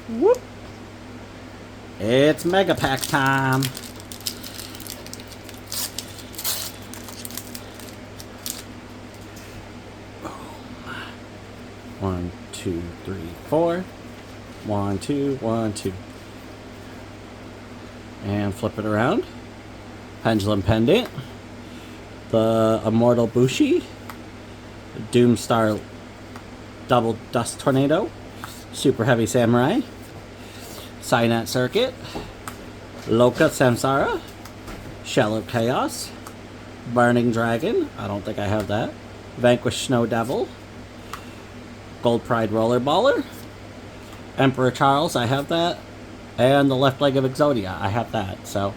Whoop. It's Mega Pack time. One, two, three, four. 1, 2, 1, 2. And flip it around. Pendulum Pendant. The Immortal Bushi. Doomstar Double Dust Tornado. Super Heavy Samurai. Cyanat Circuit. Loka Samsara. Shell of Chaos. Burning Dragon. I don't think I have that. Vanquish Snow Devil. Gold Pride Rollerballer. Emperor Charles, I have that. And the left leg of Exodia, I have that. So